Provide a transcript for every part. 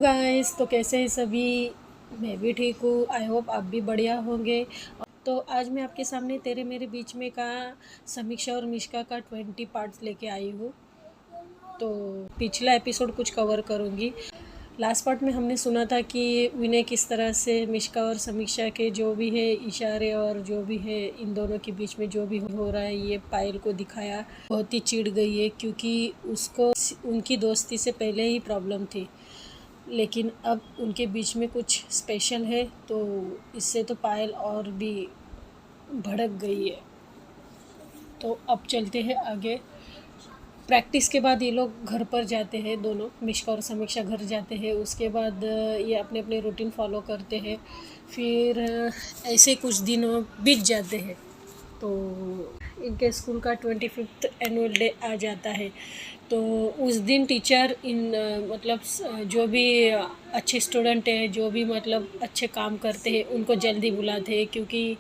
Guys, तो कैसे हैं सभी। मैं भी ठीक हूँ। आई होप आप भी बढ़िया होंगे। तो आज मैं आपके सामने तेरे मेरे बीच में का समीक्षा और मिश्का का 20 पार्ट्स लेके आई हूँ। तो पिछला एपिसोड कुछ कवर करूँगी। लास्ट पार्ट में हमने सुना था कि विनय किस तरह से मिश्का और समीक्षा के जो भी है इशारे और जो भी है इन दोनों के बीच में जो भी हो रहा है ये पायल को दिखाया। बहुत ही चिढ़ गई है क्योंकि उसको उनकी दोस्ती से पहले ही प्रॉब्लम थी, लेकिन अब उनके बीच में कुछ स्पेशल है तो इससे तो पायल और भी भड़क गई है। तो अब चलते हैं आगे। प्रैक्टिस के बाद ये लोग घर पर जाते हैं, दोनों मिश्का और समीक्षा घर जाते हैं। उसके बाद ये अपने अपने रूटीन फॉलो करते हैं। फिर ऐसे कुछ दिनों बीत जाते हैं तो इनके स्कूल का 25th एनुअल डे आ जाता है। तो उस दिन टीचर मतलब जो भी अच्छे स्टूडेंट हैं, जो भी मतलब अच्छे काम करते हैं उनको जल्दी बुलाते हैं, क्योंकि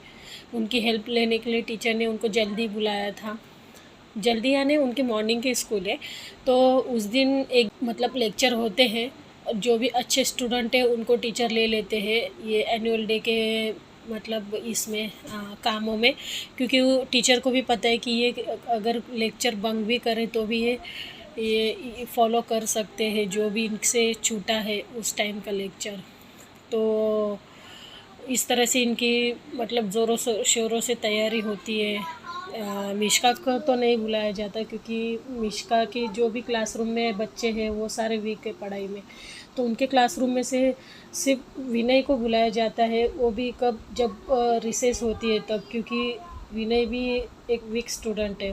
उनकी हेल्प लेने के लिए टीचर ने उनको जल्दी बुलाया था। जल्दी आने उनके मॉर्निंग के स्कूल है तो उस दिन एक मतलब लेक्चर होते हैं। जो भी अच्छे स्टूडेंट हैं उनको टीचर ले लेते हैं ये एनुअल डे के मतलब इसमें कामों में, क्योंकि वो टीचर को भी पता है कि ये अगर लेक्चर बंक भी करें तो भी ये फॉलो कर सकते हैं जो भी इनसे छूटा है उस टाइम का लेक्चर। तो इस तरह से इनकी मतलब ज़ोरों शोरों से तैयारी होती है। मिश्का को तो नहीं बुलाया जाता क्योंकि मिश्का के जो भी क्लासरूम में बच्चे हैं वो सारे वीक है पढ़ाई में। तो उनके क्लासरूम में से सिर्फ विनय को बुलाया जाता है, वो भी कब जब रिसेस होती है तब, क्योंकि विनय भी एक वीक स्टूडेंट है।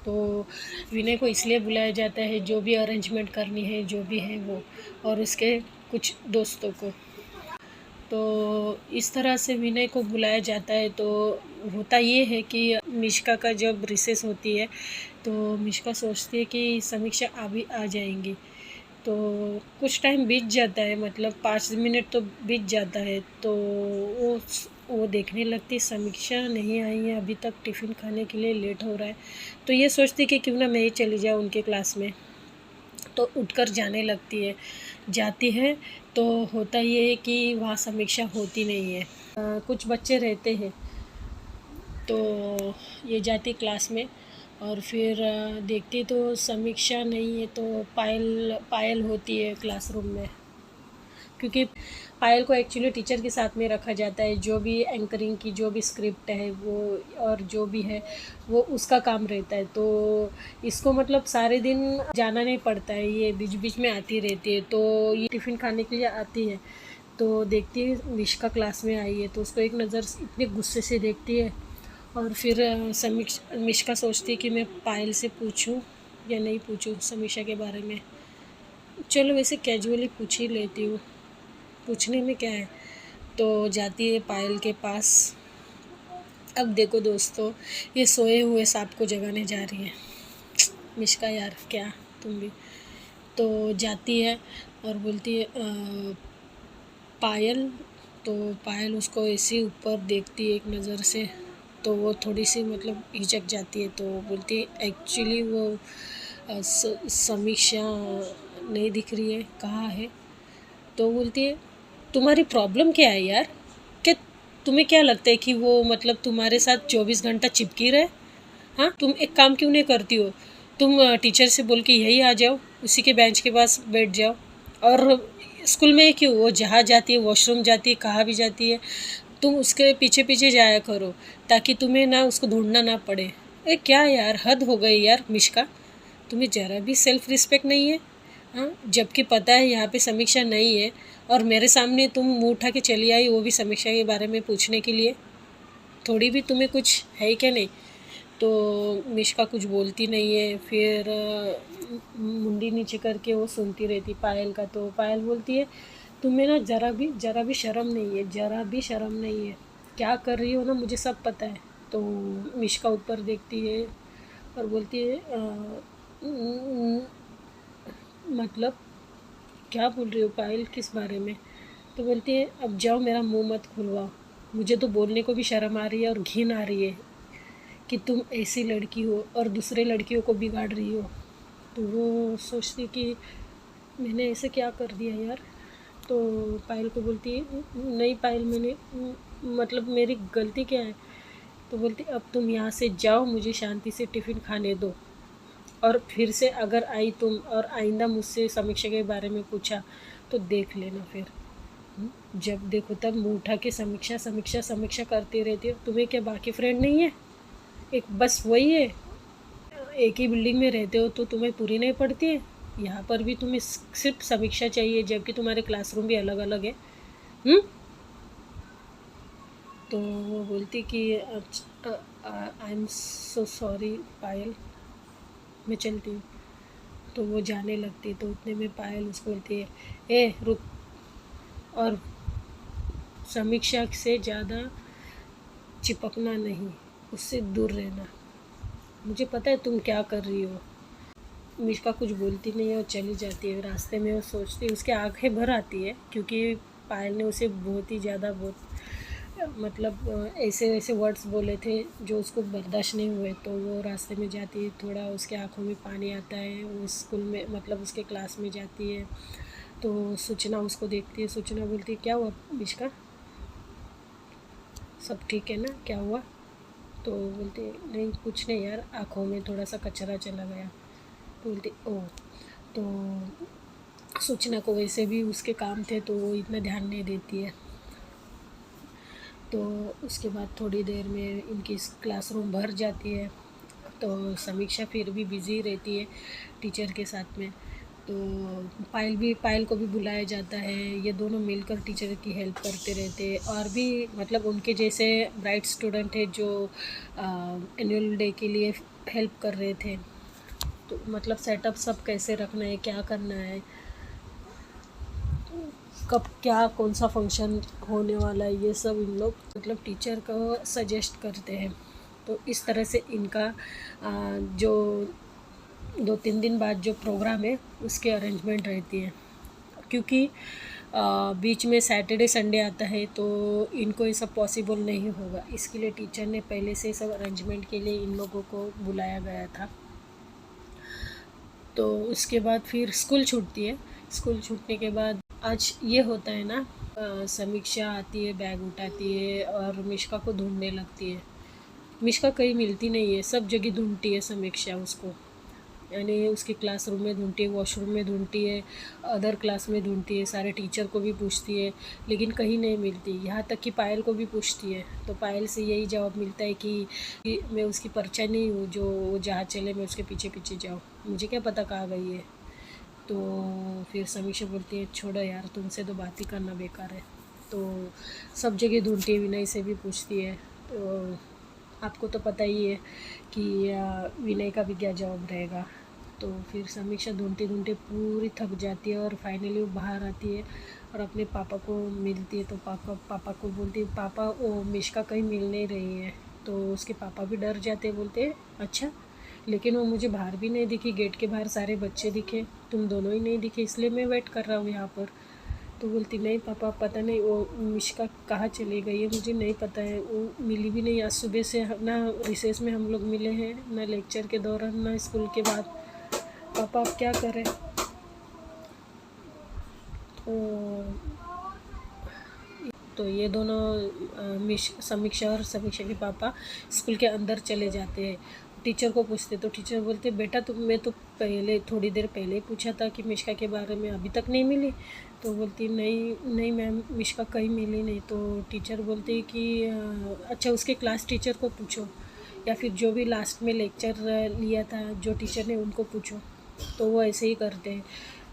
तो विनय को इसलिए बुलाया जाता है जो भी अरेंजमेंट करनी है जो भी है वो, और उसके कुछ दोस्तों को। तो इस तरह से विनय को बुलाया जाता है। तो होता ये है कि मिश्का का जब रिसेस होती है तो मिश्का सोचती है कि समीक्षा अभी आ जाएंगी। तो कुछ टाइम बीत जाता है, मतलब 5 मिनट तो बीत जाता है। तो वो देखने लगती समीक्षा नहीं आई है अभी तक, टिफ़िन खाने के लिए लेट हो रहा है। तो ये सोचती कि क्यों ना मैं ही चली जाऊँ उनके क्लास में। तो उठकर जाने लगती है। जाती है तो होता ये है कि वहाँ समीक्षा होती नहीं है। कुछ बच्चे रहते हैं तो ये जाती क्लास में और फिर देखती तो समीक्षा नहीं है, तो पायल पायल होती है क्लासरूम में। क्योंकि पायल को एक्चुअली टीचर के साथ में रखा जाता है, जो भी एंकरिंग की जो भी स्क्रिप्ट है वो और जो भी है वो उसका काम रहता है। तो इसको मतलब सारे दिन जाना नहीं पड़ता है, ये बीच बीच में आती रहती है। तो ये टिफ़िन खाने के लिए आती है तो देखती है मिश्का क्लास में आई है तो उसको एक नज़र इतने गुस्से से देखती है। और फिर मिश्का सोचती है कि मैं पायल से पूछूं या नहीं पूछूं समीक्षा के बारे में। चलो वैसे कैजुअली पूछ ही लेती हूँ, पूछने में क्या है। तो जाती है पायल के पास। अब देखो दोस्तों, ये सोए हुए सांप को जगाने जा रही है। मिश्का यार क्या तुम भी। तो जाती है और बोलती है पायल। तो पायल उसको ऐसे ऊपर देखती है एक नज़र से, तो वो थोड़ी सी मतलब हिचक जाती है। तो बोलती है एक्चुअली वो समीक्षा नहीं दिख रही है, कहाँ है। तो बोलती है तुम्हारी प्रॉब्लम क्या है यार, कि तुम्हें क्या लगता है कि वो मतलब तुम्हारे साथ 24 घंटा चिपकी रहे। हाँ, तुम एक काम क्यों नहीं करती हो, तुम टीचर से बोल के यही आ जाओ, उसी के बेंच के पास बैठ जाओ। और स्कूल में क्यों, वो जहाँ जाती है वॉशरूम जाती है कहाँ भी जाती है, तुम उसके पीछे पीछे जाया करो ताकि तुम्हें ना उसको ढूंढना ना पड़े। अरे क्या यार, हद हो गई यार मिश्का, तुम्हें ज़रा भी सेल्फ रिस्पेक्ट नहीं है। हाँ, जबकि पता है यहाँ पे समीक्षा नहीं है और मेरे सामने तुम मुँह उठा के चली आई, वो भी समीक्षा के बारे में पूछने के लिए। थोड़ी भी तुम्हें कुछ है क्या नहीं। तो मिश्का कुछ बोलती नहीं है। फिर मुंडी नीचे करके वो सुनती रहती पायल का। तो पायल बोलती है तुम्हें ना ज़रा भी शर्म नहीं है, ज़रा भी शर्म नहीं है, क्या कर रही हो ना मुझे सब पता है। तो मिश्का ऊपर देखती है और बोलती है मतलब क्या बोल रही हो पायल, किस बारे में। तो बोलती है अब जाओ, मेरा मुंह मत खुलवाओ, मुझे तो बोलने को भी शर्म आ रही है और घिन आ रही है कि तुम ऐसी लड़की हो और दूसरे लड़कियों को बिगाड़ रही हो। तो वो सोचती कि मैंने ऐसे क्या कर दिया यार। तो पायल को बोलती है नहीं पायल मैंने मतलब मेरी गलती क्या है। तो बोलती अब तुम यहाँ से जाओ, मुझे शांति से टिफ़िन खाने दो, और फिर से अगर आई तुम और आइंदा मुझसे समीक्षा के बारे में पूछा तो देख लेना फिर। जब देखो तब मुँह उठा के समीक्षा समीक्षा समीक्षा करती रहती हो। तुम्हें क्या बाकी फ्रेंड नहीं है? एक बस वही है, एक ही बिल्डिंग में रहते हो तो तुम्हें पूरी नहीं पड़ती है? यहाँ पर भी तुम्हें सिर्फ समीक्षा चाहिए, जबकि तुम्हारे क्लासरूम भी अलग अलग है। तो वो बोलती कि आई एम सो सॉरी पायल, मैं चलती हूँ। तो वो जाने लगती है, तो उतने में पायल उसको बोलती है ए रुक, और समीक्षा से ज़्यादा चिपकना नहीं, उससे दूर रहना। मुझे पता है तुम क्या कर रही हो। मिश्का कुछ बोलती नहीं है और चली जाती है। रास्ते में वो सोचती, उसके आंखें भर आती है, क्योंकि पायल ने उसे बहुत ही ज़्यादा मतलब ऐसे ऐसे वर्ड्स बोले थे जो उसको बर्दाश्त नहीं हुए। तो वो रास्ते में जाती है, थोड़ा उसके आंखों में पानी आता है। वो स्कूल में मतलब उसके क्लास में जाती है, तो सूचना उसको देखती है। सूचना बोलती है क्या हुआ मिश्का, सब ठीक है ना, क्या हुआ? तो बोलती नहीं कुछ नहीं यार, आँखों में थोड़ा सा कचरा चला गया। तो बोलती ओह। तो सूचना को वैसे भी उसके काम थे तो वो इतना ध्यान नहीं देती है। तो उसके बाद थोड़ी देर में इनकी क्लासरूम भर जाती है। तो समीक्षा फिर भी बिज़ी रहती है टीचर के साथ में। तो पायल को भी बुलाया जाता है। ये दोनों मिलकर टीचर की हेल्प करते रहते हैं। और भी मतलब उनके जैसे ब्राइट स्टूडेंट है जो एनुअल डे के लिए हेल्प कर रहे थे। तो मतलब सेटअप सब कैसे रखना है, क्या करना है, कब क्या कौन सा फंक्शन होने वाला है, ये सब इन लोग मतलब टीचर को सजेस्ट करते हैं। तो इस तरह से इनका जो 2-3 दिन बाद जो प्रोग्राम है उसके अरेंजमेंट रहती है। क्योंकि बीच में सैटरडे संडे आता है तो इनको ये सब पॉसिबल नहीं होगा, इसके लिए टीचर ने पहले से सब अरेंजमेंट के लिए इन लोगों को बुलाया गया था। तो उसके बाद फिर स्कूल छूटती है। स्कूल छूटने के बाद आज ये होता है ना, समीक्षा आती है, बैग उठाती है और मिश्का को ढूंढने लगती है। मिश्का कहीं मिलती नहीं है, सब जगह ढूंढती है समीक्षा उसको। यानी उसके क्लासरूम में ढूंढती है, वॉशरूम में ढूंढती है, अदर क्लास में ढूंढती है, सारे टीचर को भी पूछती है, लेकिन कहीं नहीं मिलती। यहाँ तक कि पायल को भी पूछती है, तो पायल से यही जवाब मिलता है कि मैं उसकी परछाई नहीं हूँ जो वो जहाँ चले मैं उसके पीछे पीछे जाऊँ, मुझे क्या पता कहाँ गई है। तो फिर समीक्षा बोलती है छोड़ो यार, तुमसे तो बात ही करना बेकार है। तो सब जगह ढूंढती है, विनय से भी पूछती है। तो आपको तो पता ही है कि विनय का भी क्या जवाब रहेगा। तो फिर समीक्षा ढूंढते ढूंढते पूरी थक जाती है और फाइनली वो बाहर आती है और अपने पापा को मिलती है। तो पापा को बोलती है पापा वो मिश्का कहीं मिल नहीं रही है। तो उसके पापा भी डर जाते हैं, बोलते हैं अच्छा, लेकिन वो मुझे बाहर भी नहीं दिखी, गेट के बाहर सारे बच्चे दिखे, तुम दोनों ही नहीं दिखे, इसलिए मैं वेट कर रहा हूँ यहाँ पर। तो बोलती नहीं पापा पता नहीं वो मिश्का कहाँ चली गई है, मुझे नहीं पता है, वो मिली भी नहीं। आज सुबह से ना रिसेस में हम लोग मिले हैं, ना लेक्चर के दौरान, ना स्कूल के बाद। पापा आप क्या करें? तो ये दोनों समीक्षा और समीक्षा के पापा स्कूल के अंदर चले जाते हैं। टीचर को पूछते तो टीचर बोलते बेटा मैं तो पहले थोड़ी देर पहले ही पूछा था कि मिश्का के बारे में, अभी तक नहीं मिली। तो बोलती नहीं नहीं मैम, मिश्का कहीं मिली नहीं। तो टीचर बोलते कि अच्छा उसके क्लास टीचर को पूछो, या फिर जो भी लास्ट में लेक्चर लिया था जो टीचर ने उनको पूछो। तो वो ऐसे ही करते हैं।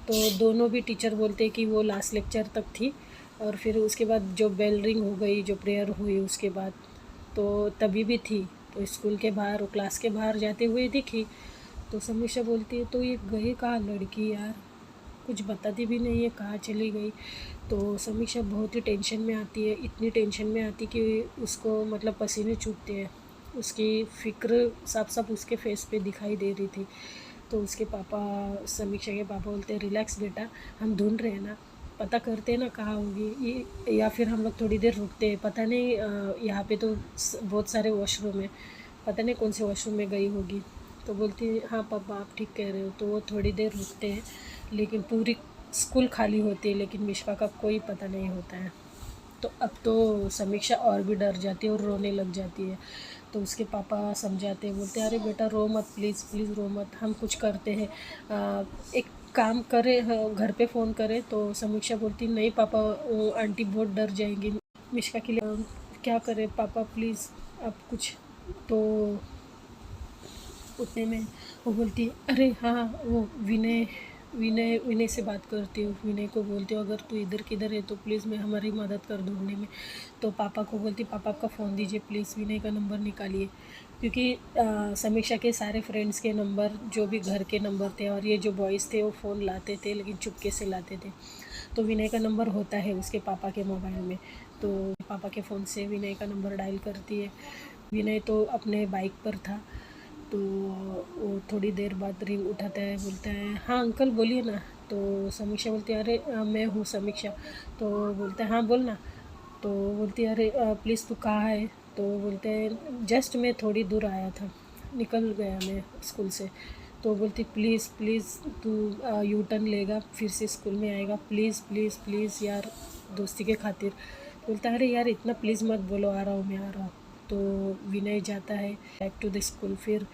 तो दोनों भी टीचर बोलते हैं कि वो लास्ट लेक्चर तक थी, और फिर उसके बाद जो बेल रिंग हो गई, जो प्रेयर हुई उसके बाद, तो तभी भी थी। तो स्कूल के बाहर, वो क्लास के बाहर जाते हुए दिखी। तो समीक्षा बोलती है तो ये गई कहाँ लड़की यार, कुछ बताती भी नहीं है कहाँ चली गई। तो समीक्षा बहुत ही टेंशन में आती है, इतनी टेंशन में आती कि उसको मतलब पसीने छूटते हैं। उसकी फ़िक्र साफ साफ उसके फेस पे दिखाई दे रही थी। तो उसके पापा, समीक्षा के पापा बोलते हैं रिलैक्स बेटा, हम ढूंढ रहे हैं ना, पता करते हैं ना कहाँ होगी ये, या फिर हम लोग थोड़ी देर रुकते हैं, पता नहीं यहाँ पे तो बहुत सारे वॉशरूम है, पता नहीं कौन से वॉशरूम में गई होगी। तो बोलती है हाँ पापा आप ठीक कह रहे हो। तो वो थोड़ी देर रुकते हैं, लेकिन पूरी स्कूल खाली होती है, लेकिन मिश्का का कोई पता नहीं होता है। तो अब तो समीक्षा और भी डर जाती है और रोने लग जाती है। तो उसके पापा समझाते हैं, बोलते हैं अरे बेटा रो मत, प्लीज़ प्लीज़ रो मत, हम कुछ करते हैं, एक काम करें, घर पे फ़ोन करें। तो समीक्षा बोलती नहीं पापा, वो आंटी बहुत डर जाएंगी मिश्का के लिए, क्या करें पापा प्लीज़ आप कुछ। तो उतने में वो बोलती है अरे हाँ, वो विनय विनय विनय से बात करती हूँ, विनय को बोलती हूँ अगर तू इधर किधर है तो प्लीज़ मैं हमारी मदद कर ढूंढने में। तो पापा को बोलती पापा आपका फ़ोन दीजिए प्लीज़, विनय का नंबर निकालिए, क्योंकि समीक्षा के सारे फ्रेंड्स के नंबर जो भी घर के नंबर थे, और ये जो बॉयज़ थे वो फ़ोन लाते थे लेकिन चुपके से लाते थे। तो विनय का नंबर होता है उसके पापा के मोबाइल में। तो पापा के फ़ोन से विनय का नंबर डायल करती है। विनय तो अपने बाइक पर था। तो वो थोड़ी देर बाद रिंग उठाता है, बोलता है हाँ अंकल बोलिए ना। तो समीक्षा बोलती है अरे मैं हूँ समीक्षा। तो बोलता है हाँ बोल ना। तो बोलती है अरे प्लीज़ तू कहाँ है। तो बोलते हैं जस्ट मैं थोड़ी दूर आया था, निकल गया मैं स्कूल से। तो बोलती प्लीज़ प्लीज़ तू यू टर्न लेगा फिर से स्कूल में आएगा, प्लीज़ प्लीज़ प्लीज़ यार, दोस्ती के खातिर। बोलता है अरे यार इतना प्लीज़ मत बोलो, आ रहा हूँ मैं आ रहा हूँ। तो विनय जाता है बैक टू द स्कूल। फिर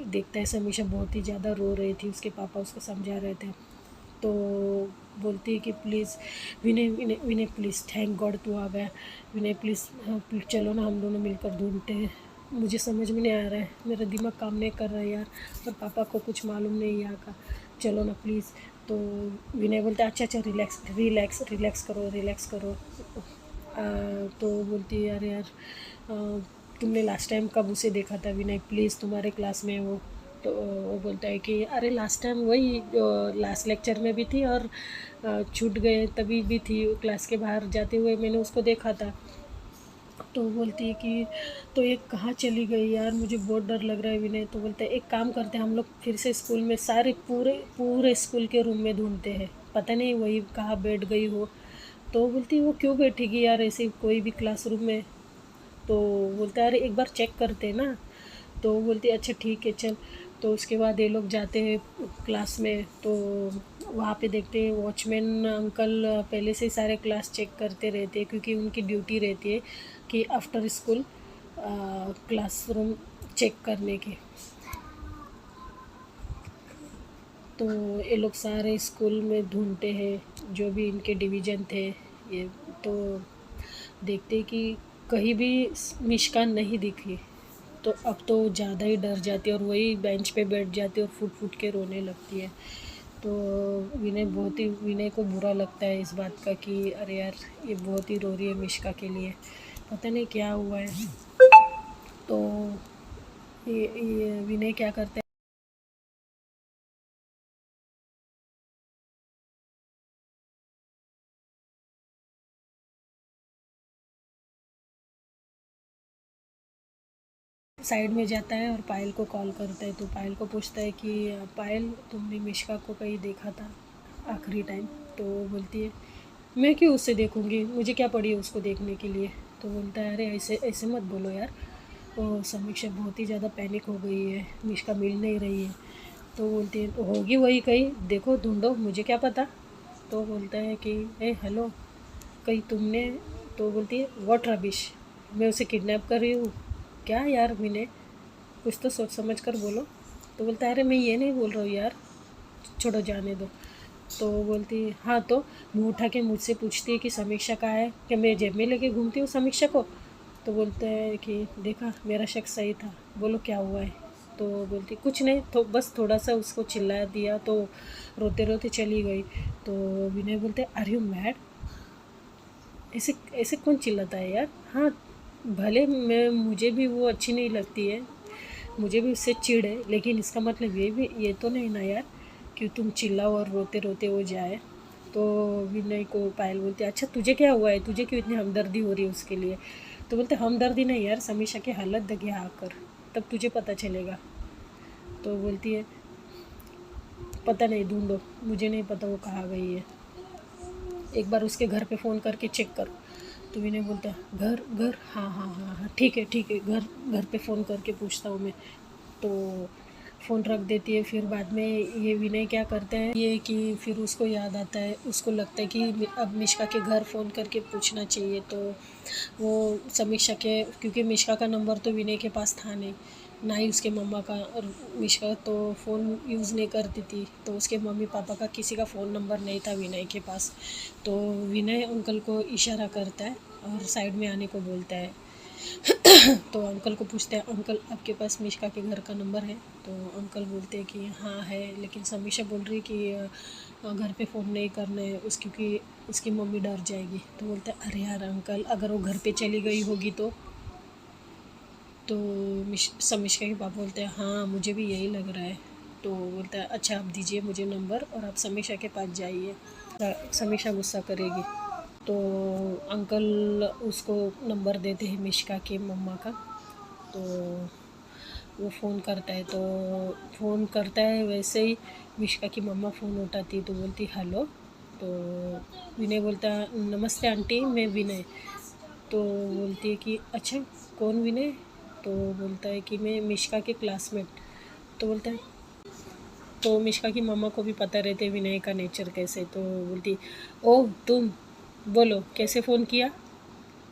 देखता है समीक्षा बहुत ही ज़्यादा रो रही थी, उसके पापा उसको समझा रहे थे। तो बोलती है कि please Vinay Vinay Vinay please, thank God तू आ गया, विनय प्लीज़, हाँ चलो ना हम दोनों मिलकर ढूंढते हैं, मुझे समझ में नहीं आ रहा है, मेरा दिमाग काम नहीं कर रहा है यार, और पापा को कुछ मालूम नहीं यहाँ का, चलो ना प्लीज़। तो विनय बोलता है अच्छा अच्छा रिलैक्स रिलैक्स रिलैक्स करो रिलैक्स करो। तो बोलती है अरे यार तुमने लास्ट टाइम कब उसे देखा था विनय, प्लीज़ तुम्हारे क्लास में वो। तो वो बोलता है कि अरे लास्ट टाइम वही लास्ट लेक्चर में भी थी, और छूट गए तभी भी थी, क्लास के बाहर जाते हुए मैंने उसको देखा था। तो बोलती है कि तो ये कहाँ चली गई यार, मुझे बहुत डर लग रहा है विनय। तो बोलता है एक काम करते हैं हम लोग फिर से स्कूल में सारे पूरे पूरे स्कूल के रूम में ढूंढते हैं, पता नहीं वही कहाँ बैठ गई हो। तो बोलती है वो क्यों बैठेगी यार ऐसे कोई भी क्लासरूम में। तो बोलता है अरे एक बार चेक करते हैं ना। तो बोलती है अच्छा ठीक है चल। तो उसके बाद ये लोग जाते हैं क्लास में। तो वहाँ पे देखते हैं वॉचमैन अंकल पहले से ही सारे क्लास चेक करते रहते हैं, क्योंकि उनकी ड्यूटी रहती है कि आफ्टर स्कूल क्लासरूम चेक करने की। तो ये लोग सारे स्कूल में ढूंढते हैं जो भी इनके डिवीज़न थे ये। तो देखते कि कहीं भी मिष्का नहीं दिखी। तो अब तो ज़्यादा ही डर जाती है और वही बेंच पे बैठ जाती है और फुट फुट के रोने लगती है। तो विनय को बुरा लगता है इस बात का कि अरे यार ये बहुत ही रो रही है मिष्का के लिए, पता नहीं क्या हुआ है। तो ये विनय क्या करता है, साइड में जाता है और पायल को कॉल करता है। तो पायल को पूछता है कि पायल तुमने मिष्का को कहीं देखा था आखिरी टाइम। तो वो बोलती है मैं क्यों उससे देखूँगी, मुझे क्या पड़ी है उसको देखने के लिए। तो बोलता है अरे ऐसे ऐसे मत बोलो यार, वो समीक्षा बहुत ही ज़्यादा पैनिक हो गई है, मिष्का मिल नहीं रही है। तो बोलती है होगी वही कहीं, देखो ढूंढो मुझे क्या पता। तो बोलता है कि ए हेलो, कहीं तुमने। तो बोलती है व्हाट रबिश, मैं उसे किडनैप कर रही हूँ क्या यार विनय, कुछ तो सोच समझ कर बोलो। तो बोलता है अरे मैं ये नहीं बोल रहा हूँ यार, छोड़ो जाने दो। तो बोलती है हाँ, तो मुँह उठा के मुझसे पूछती है कि समीक्षा कहाँ है, कि मैं जेब में लेके घूमती हूँ समीक्षा को। तो बोलता है कि देखा मेरा शक सही था, बोलो क्या हुआ है। तो बोलती कुछ नहीं, तो बस थोड़ा सा उसको चिल्ला दिया तो रोते रोते चली गई। तो विनय बोलते आर यू मैड, ऐसे ऐसे कौन चिल्लाता है यार। हाँ भले मैं मुझे भी वो अच्छी नहीं लगती है, मुझे भी उससे चिढ़ है, लेकिन इसका मतलब ये तो नहीं ना यार कि तुम चिल्लाओ और रोते रोते वो जाए। तो विनय को पायल बोलती है अच्छा तुझे क्या हुआ है, तुझे क्यों इतनी हमदर्दी हो रही है उसके लिए। तो बोलते हमदर्दी नहीं यार, समीक्षा की हालत देख यहाँ आकर, तब तुझे पता चलेगा। तो बोलती है पता नहीं ढूंढो, मुझे नहीं पता वो कहाँ गई है, एक बार उसके घर पे फ़ोन करके चेक करो। तो विनय बोलता है घर घर, हाँ हाँ हाँ हाँ ठीक है घर घर पे फ़ोन करके पूछता हूँ मैं। तो फ़ोन रख देती है। फिर बाद में ये विनय क्या करता है ये कि फिर उसको याद आता है, उसको लगता है कि अब मिष्का के घर फ़ोन करके पूछना चाहिए। तो वो समीक्षा के, क्योंकि मिष्का का नंबर तो विनय के पास था नहीं, ना ही उसके मम्मा का, और मिष्का तो फ़ोन यूज़ नहीं करती थी, तो उसके मम्मी पापा का किसी का फ़ोन नंबर नहीं था विनय के पास। तो विनय अंकल को इशारा करता है और साइड में आने को बोलता है। तो अंकल को पूछते हैं, अंकल आपके पास मिष्का के घर का नंबर है? तो अंकल बोलते हैं कि हाँ है, लेकिन समीक्षा बोल रही कि घर पे फ़ोन नहीं करना है क्योंकि उसकी मम्मी डर जाएगी। तो बोलते हैं अरे यार अंकल, अगर वो घर पे चली गई होगी तो समीक्षा के पापा बोलते हैं हाँ मुझे भी यही लग रहा है। तो बोलता है अच्छा आप दीजिए मुझे नंबर और आप समीक्षा के पास जाइए, समीक्षा गुस्सा करेगी। तो अंकल उसको नंबर देते हैं मिष्का के मम्मा का। तो वो फ़ोन करता है, तो फ़ोन करता है वैसे ही मिष्का की मम्मा फ़ोन उठाती है तो बोलती हेलो। तो विनय बोलता नमस्ते आंटी, मैं विनय। तो बोलती है कि अच्छा कौन विनय? तो बोलता है कि मैं मिष्का के क्लासमेट। तो बोलता है, तो मिष्का की मम्मा को भी पता रहते विनय का नेचर कैसे। तो बोलती ओह तुम, बोलो कैसे फ़ोन किया?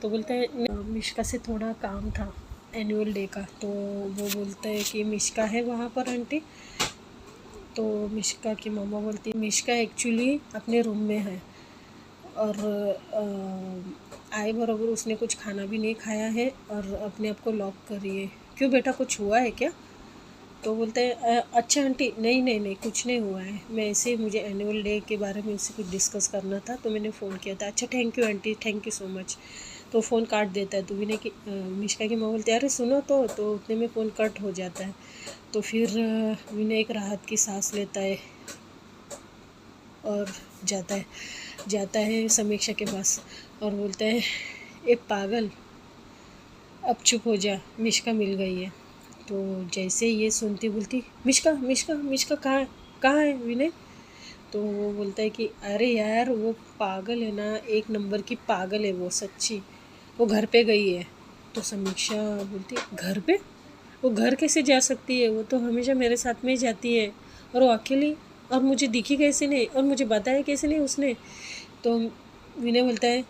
तो बोलता है मिष्का से थोड़ा काम था एनुअल डे का। तो वो बोलता है कि मिष्का है वहाँ पर आंटी? तो मिष्का की मम्मा बोलती है मिष्का एक्चुअली अपने रूम में है और आए बराबर उसने कुछ खाना भी नहीं खाया है और अपने आप को लॉक करी है। क्यों बेटा कुछ हुआ है क्या? तो बोलते हैं अच्छा आंटी नहीं नहीं नहीं कुछ नहीं हुआ है, मैं ऐसे ही मुझे एनुअल डे के बारे में उससे कुछ डिस्कस करना था तो मैंने फ़ोन किया था। अच्छा thank you aunty, thank you so much. तो फ़ोन काट देता है। तो विनय की मिष्का की माँ बोलती है अरे सुनो तो उतने में फ़ोन कट हो जाता है। तो फिर विनय एक राहत की सांस लेता है और जाता है समीक्षा के पास और बोलता है ए पागल, अब चुप हो जा, मिष्का मिल गई है। तो जैसे ये सुनती बोलती मिष्का मिष्का मिष्का कहाँ है विनय? तो वो बोलता है कि अरे यार वो पागल है ना, एक नंबर की पागल है वो, सच्ची वो घर पे गई है। तो समीक्षा बोलती घर पे? वो घर कैसे जा सकती है, वो तो हमेशा मेरे साथ में ही जाती है और वो अकेली, और मुझे दिखी कैसे नहीं और मुझे बताया कैसे नहीं उसने? तो विनय बोलता है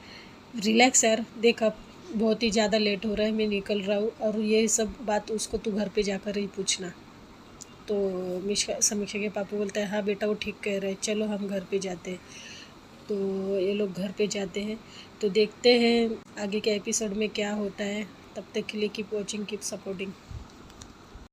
रिलैक्स यार, देख अब बहुत ही ज़्यादा लेट हो रहा है, मैं निकल रहा हूँ और ये सब बात उसको तू घर पे जाकर ही पूछना। तो समीक्षा के पापा बोलते हैं हाँ बेटा वो ठीक कह रहे हैं, चलो हम घर पे जाते हैं। तो ये लोग घर पे जाते हैं। तो देखते हैं आगे के एपिसोड में क्या होता है। तब तक के लिए कीप वॉचिंग, कीप सपोर्टिंग।